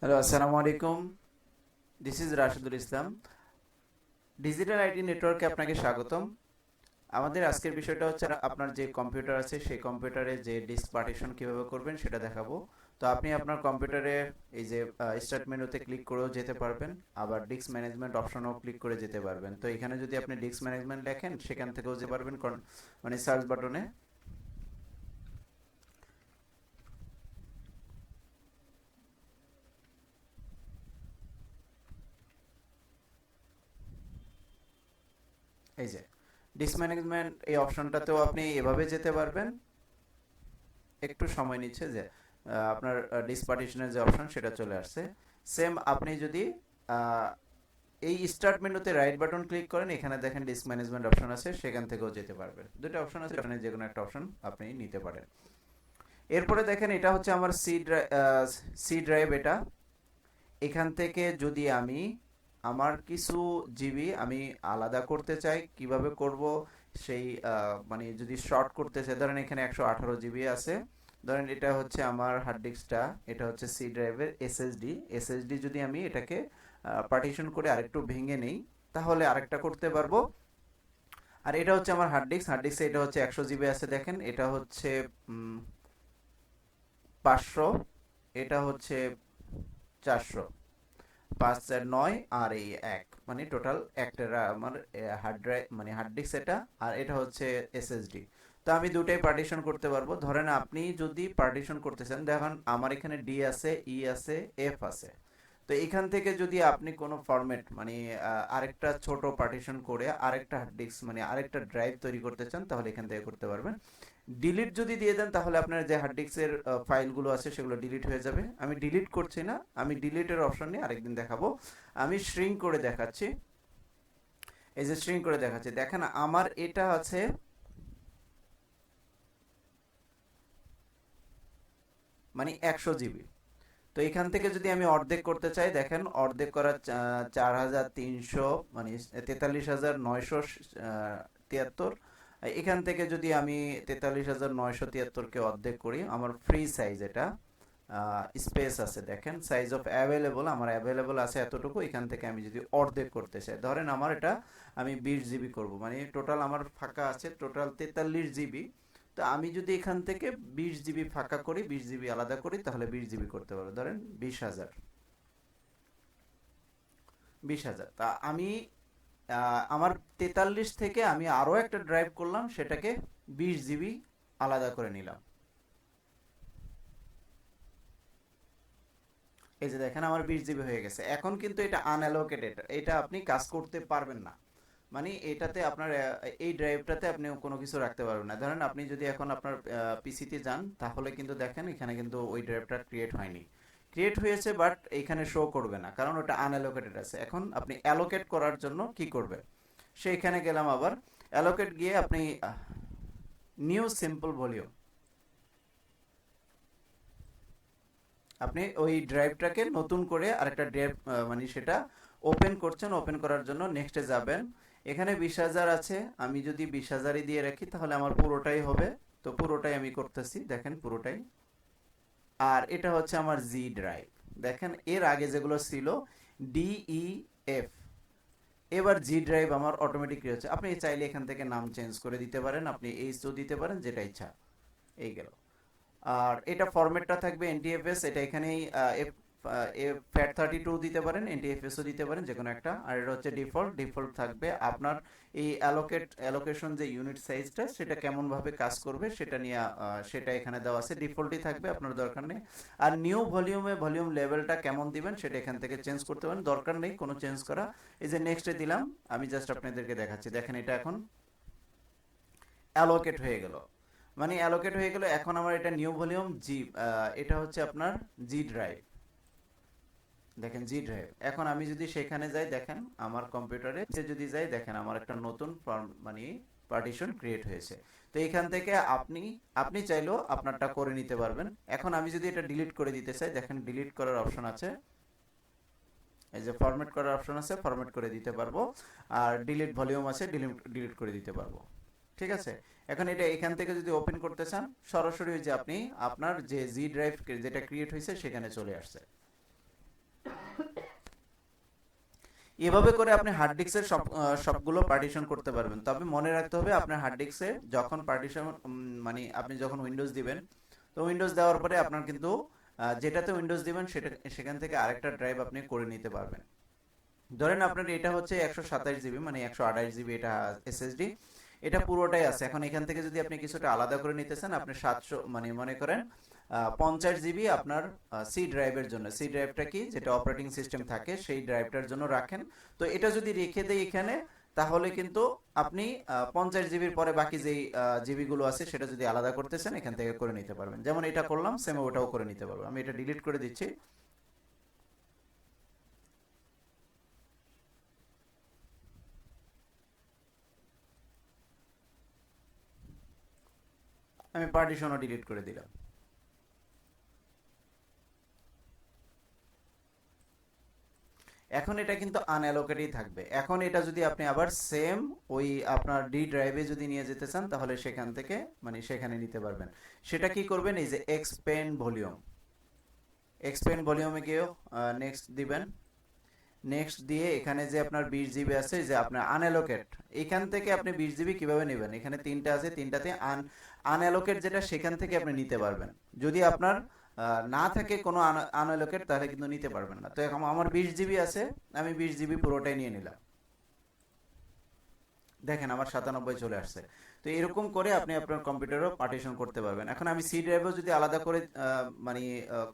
Hello, আসসালামু আলাইকুম। This is Rashedul Islam. Digital IT নেটওয়ার্কে আপনাকে স্বাগতম। আমাদের আজকের বিষয়টা হচ্ছে আপনার যে কম্পিউটার আছে সেই কম্পিউটারে যে ডিস্ক পার্টিশন কিভাবে করবেন সেটা দেখাবো। তো আপনি আপনার কম্পিউটারে এই যে স্টার্ট মেনুতে ক্লিক করেও যেতে পারবেন, আবার ডিস্ক ম্যানেজমেন্ট অপশনেও ক্লিক করে যেতে পারবেন। তো এখানে যদি আপনি ডিস্ক ম্যানেজমেন্ট লেখেন সেখান থেকেও যেতে পারবেন, মানে সার্চ বাটনে এই যে ডিস্ক ম্যানেজমেন্ট এই অপশনটাতেও আপনি এভাবে যেতে পারবেন। একটু সময় নিচ্ছে যে আপনার ডিস্ক পার্টিশনের যে অপশন সেটা চলে আসছে। সেম আপনি যদি আহ, এই স্টার্ট মেনুতে রাইট বাটন ক্লিক করেন, এখানে দেখেন ডিস্ক ম্যানেজমেন্ট অপশন আছে, সেখান থেকেও যেতে পারবেন। দুটো অপশন আছে, এখানে যে কোনো একটা অপশন আপনি নিতে পারেন। এরপরে দেখেন এটা হচ্ছে আমার সি ড্রাইভ। এটা এখান থেকে যদি আমি আমার কিছু জিবি আমি আলাদা করতে চাই, কিভাবে করব সেই মানে যদি শর্ট করতে চাই, ধরেন এখানে 118 জিবি আছে, ধরেন এটা হচ্ছে আমার হার্ড ডিস্কটা, এটা হচ্ছে সি ড্রাইভের এসএসডি যদি আমি এটাকে পার্টিশন করে আরেকটু ভেঙে নেই তাহলে আরেকটা করতে পারবো। আর এটা হচ্ছে আমার হার্ড ডিস্ক এটা হচ্ছে 100 জিবি আছে, দেখেন এটা হচ্ছে 500, এটা হচ্ছে 400, 5 আর 9 আর এই এক, মানে টোটাল একটা আমার হার্ড ড্রাইভ মানে হার্ড ডিস্ক এটা, আর এটা হচ্ছে এসএসডি। তো আমি দুটাই পার্টিশন করতে পারবো। ধরেন আপনি যদি পার্টিশন করতে চান, দেখেন আমার এখানে ডি আছে, ই আছে, এফ আছে। তো এখান থেকে যদি আপনি কোনো ফরম্যাট মানে আরেকটা ছোট পার্টিশন করে আরেকটা হার্ড ডিস্ক মানে আরেকটা ড্রাইভ তৈরি করতে চান তাহলে এখান থেকে করতে পারবেন। ডিলিট যদি দিয়ে দেন তাহলে আপনার যে হার্ড ডিস্কের ফাইলগুলো আছে সেগুলো ডিলিট হয়ে যাবে। আমি ডিলিট করছি না, আমি ডিলিটের অপশন নিয়ে আরেকদিন দেখাবো। আমি শ্রিঙ্ক করে দেখাচ্ছি। এই যে শ্রিঙ্ক করে দেখাচ্ছি, দেখেন আমার এটা আছে মানে 100 জিবি। তো এখান থেকে যদি আমি অর্ধেক করতে চাই, দেখেন অর্ধেক করার 4300 মানে 43,973। এখান থেকে যদি আমি 43,973 কে অর্ধেক করি, আমার ফ্রি সাইজ এটা স্পেস আছে, দেখেন সাইজ অফ অ্যাভেলেবল আমার অ্যাভেলেবল আছে এতটুকু। এখান থেকে আমি যদি অর্ধেক করতে চাই, ধরেন আমার এটা আমি 20 জিবি করব, মানে টোটাল আমার ফাঁকা আছে টোটাল 43 জিবি। তো আমি যদি এখান থেকে 20 জিবি ফাঁকা করি, 20 জিবি আলাদা করি, তাহলে 20 জিবি করতে পারবো। ধরেন 20,000, 20,000। তা আমি আমার 43 থেকে আমি আরও একটা ড্রাইভ করলাম, সেটাকে 20 জিবি আলাদা করে নিলাম। এই যে দেখেন আমার 20 জিবি হয়ে গেছে। এখন কিন্তু এটা আনঅ্যালোকেটেড, এটা আপনি কাজ করতে পারবেন না। মানে এটাতে আপনার এই ড্রাইভটাতে আপনি কোনো কিছু রাখতে পারবেন না। ধরেন আপনি যদি এখন আপনার পিসিতে যান তাহলে কিন্তু দেখেন এখানে কিন্তু ওই ড্রাইভটা ক্রিয়েট হয়নি। ক্রিয়েট হয়েছে বাট এখানে শো করবে না, কারণ ওটা আনঅ্যালোকেটেড আছে। এখন আপনি অ্যালোকেট করার জন্য কি করবেন, সেইখানে গেলাম আবার অ্যালোকেট গিয়ে আপনি নিউ সিম্পল ভলিউম, আপনি ওই ড্রাইভটাকে নতুন করে আরেকটা ড্রাইভ মানে সেটা ওপেন করছেন। ওপেন করার জন্য নেক্সটে যাবেন। এখানে 20,000 আছে, আমি যদি 20,000ই দিয়ে রাখি তাহলে আমার পুরোটাই হবে। তো পুরোটাই আমি করতেছি, দেখেন পুরোটাই। আর এটা হচ্ছে আমার জি ড্রাইভ। দেখেন এর আগে যেগুলো ছিল ডিই এফ, এবার জি ড্রাইভ আমার অটোমেটিক হচ্ছে। আপনি চাইলে এখান থেকে নাম চেঞ্জ করে দিতে পারেন, আপনি এইচও দিতে পারেন, যেটা ইচ্ছা। এই গেল। আর এটা ফরম্যাটটা থাকবে এনটিএফএস, এটা এখানেই FAT32 দিতে পারেন, এনটিএফএসও দিতে পারেন, যে কোনো একটা। আর এটা হচ্ছে ডিফল্ট থাকবে। আপনার এই অ্যালোকেশন যে ইউনিট সাইজটা সেটা কেমনভাবে কাজ করবে সেটা নিয়ে সেটা এখানে দেওয়া আছে, ডিফল্টই থাকবে, আপনার দরকার নেই। আর নিউ ভলিউমে ভলিউম লেভেলটা কেমন দিবেন সেটা এখান থেকে চেঞ্জ করতে পারেন, দরকার নেই কোনো চেঞ্জ করা। এই যে নেক্সটে দিলাম, আমি জাস্ট আপনাদেরকে দেখাচ্ছি। দেখেন এটা এখন অ্যালোকেট হয়ে গেল, মানে অ্যালোকেট হয়ে গেল। এখন আমার এটা নিউ ভলিউম জি, এটা হচ্ছে আপনার জি ড্রাইভ। দেখেন জি ড্রাইভ। এখন আমি যদি সেখানে যাই, দেখেন আমার কম্পিউটারে যদি যাই, দেখেন আমার একটা নতুন মানে পার্টিশন ক্রিয়েট হয়েছে। তো এখান থেকে আপনি আপনি চাইলেও আপনারটা করে নিতে পারবেন। এখন আমি যদি এটা ডিলিট করে দিতে চাই, দেখেন ডিলিট করার অপশন আছে, এই যে ফরম্যাট করার অপশন আছে, ফরম্যাট করে দিতে পারবো। আর ডিলিট ভলিউম আছে, ডিলিট করে দিতে পারবো। ঠিক আছে। এখন এটা এখান থেকে যদি ওপেন করতে চান, সরাসরি ওই যে আপনি আপনার যে জি ড্রাইভ যেটা ক্রিয়েট হয়েছে সেখানে চলে আসছে। এভাবে করে আপনি হার্ড ডিস্কের সবগুলো পার্টিশন করতে পারবেন। তবে মনে রাখতে হবে আপনার হার্ড ডিস্কে যখন পার্টিশন মানে আপনি যখন উইন্ডোজ দিবেন, তো উইন্ডোজ দেওয়ার পরে আপনার কিন্তু যেটাতে উইন্ডোজ দিবেন সেখান থেকে আরেকটা ড্রাইভ আপনি করে নিতে পারবেন। ধরেন আপনার এটা হচ্ছে 127 জিবি মানে 128 জিবি এটা এসএসডি, এটা পুরোটাই আছে। এখন এখান থেকে যদি আপনি কিছুটা আলাদা করে নিতে চান, আপনি 700 মানে মনে করেন 50 জিবি আপনার সি ড্রাইভের জন্য। সি ড্রাইভটা কি, যেটা অপারেটিং সিস্টেম থাকে সেই ড্রাইভটার জন্য রাখেন। তো এটা যদি রেখে দেই এখানে, তাহলে কিন্তু আপনি 50 জিবির পরে বাকি যেই জিবিগুলো আছে সেটা যদি আলাদা করতে চান এখান থেকে করে নিতে পারবেন। যেমন এটা করলাম, সেম ওটাও করে নিতে পারবো। আমি এটা ডিলিট করে দিচ্ছি। আমি পার্টিশনও ডিলিট করে দিলাম। এখন এটা কিন্তু আনঅ্যালোকেটেড থাকবে। এখন এটা যদি আপনি আবার সেম ওই আপনার ডি ড্রাইভে যদি নিয়ে যেতে চান, তাহলে সেখান থেকে মানে সেখানে নিতে পারবেন। সেটা কি করবেন, এই যে এক্সপেন্ড ভলিউম, এক্সপেন্ড ভলিউমে গিয়ে নেক্সট দিবেন। নেক্সট দিয়ে এখানে যে আপনার 20 জিবি আছে, যে আপনার আনঅ্যালোকেট, এখান থেকে আপনি 20 জিবি কিভাবে নেবেন, এখানে তিনটা আছে, তিনটাতে আনঅ্যালোকেট যেটা সেখান থেকে আপনি নিতে পারবেন। যদি আপনার না থাকে কোনো আনঅ্যালোকেট, তাহলে কিন্তু নিতে পারবেন না। তো এখন আমার 20 জিবি আছে, আমি 20 জিবি পুরোটাই নিয়ে নিলাম। দেখেন আমার 97 চলে আসছে। তো এরকম করে আপনি আপনার কম্পিউটারও পার্টিশন করতে পারবেন। এখন আমি সি ড্রাইভও যদি আলাদা করে মানে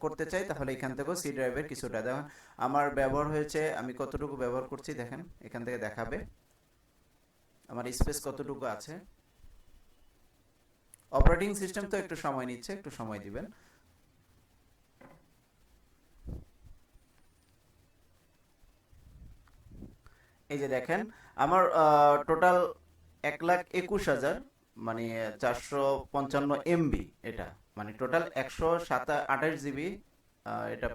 করতে চাই, তাহলে এখান থেকেও সি ড্রাইভের কিছুটা দেখেন আমার ব্যবহার হয়েছে, আমি কতটুকু ব্যবহার করছি দেখেন এখান থেকে দেখাবে আমার স্পেস কতটুকু আছে। অপারেটিং সিস্টেম তো একটু সময় নিচ্ছে, একটু সময় দিবেন। এই যে দেখেন আমার টোটাল 1,21,000 মানে 455 এমবি, এটা মানে টোটাল 128 জিবি এটা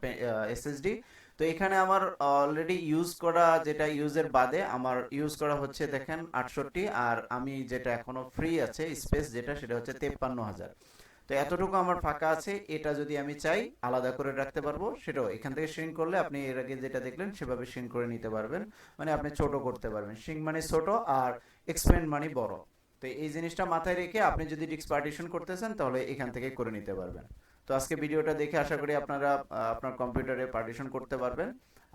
এসএসডি। তো এখানে আমার অলরেডি ইউজ করা, যেটা ইউজের বাদে আমার ইউজ করা হচ্ছে দেখেন 68, আর আমি যেটা এখনো ফ্রি আছে স্পেস যেটা, সেটা হচ্ছে 53,000। তো এতটুকু আমার ফাঁকা আছে। এটা যদি আমি চাই আলাদা করে রাখতে পারবো, সেটাও এখান থেকে শ্রিঙ্ক করলে আপনি এর আগে যেটা দেখলেন সেভাবে শ্রিঙ্ক করে নিতে পারবেন। মানে আপনি ছোট করতে পারবেন। শ্রিঙ্ক মানে ছোট আর এক্সপেন্ড মানে বড়। তো এই জিনিসটা মাথায় রেখে আপনি যদি ডিস্ক পার্টিশন করতে চান, তাহলে এখান থেকে করে নিতে পারবেন। তো আজকে ভিডিওটা দেখে আশা করি আপনারা আপনার কম্পিউটারে পার্টিশন করতে পারবেন।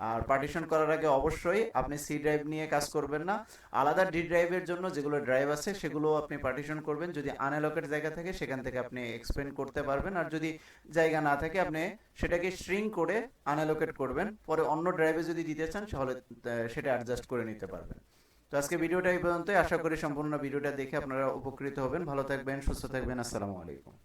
আর পার্টিশন করার আগে অবশ্যই আপনি সি ড্রাইভ নিয়ে কাজ করবেন না, আলাদা ডি ড্রাইভের জন্য যেগুলো ড্রাইভ আছে সেগুলো আপনি পার্টিশন করবেন। যদি আনঅ্যালোকেট জায়গা থাকে সেখান থেকে আপনি এক্সপেন্ড করতে পারবেন, আর যদি জায়গা না থাকে আপনি সেটাকে শ্রিঙ্ক করে আনঅ্যালোকেট করবেন। পরে অন্য ড্রাইভে যদি দিতে চান তাহলে সেটা অ্যাডজাস্ট করে নিতে পারবেন। তো আজকে ভিডিওটা এই পর্যন্তই। আশা করি সম্পূর্ণ ভিডিওটা দেখে আপনারা উপকৃত হবেন। ভালো থাকবেন, সুস্থ থাকবেন। আসসালামু আলাইকুম।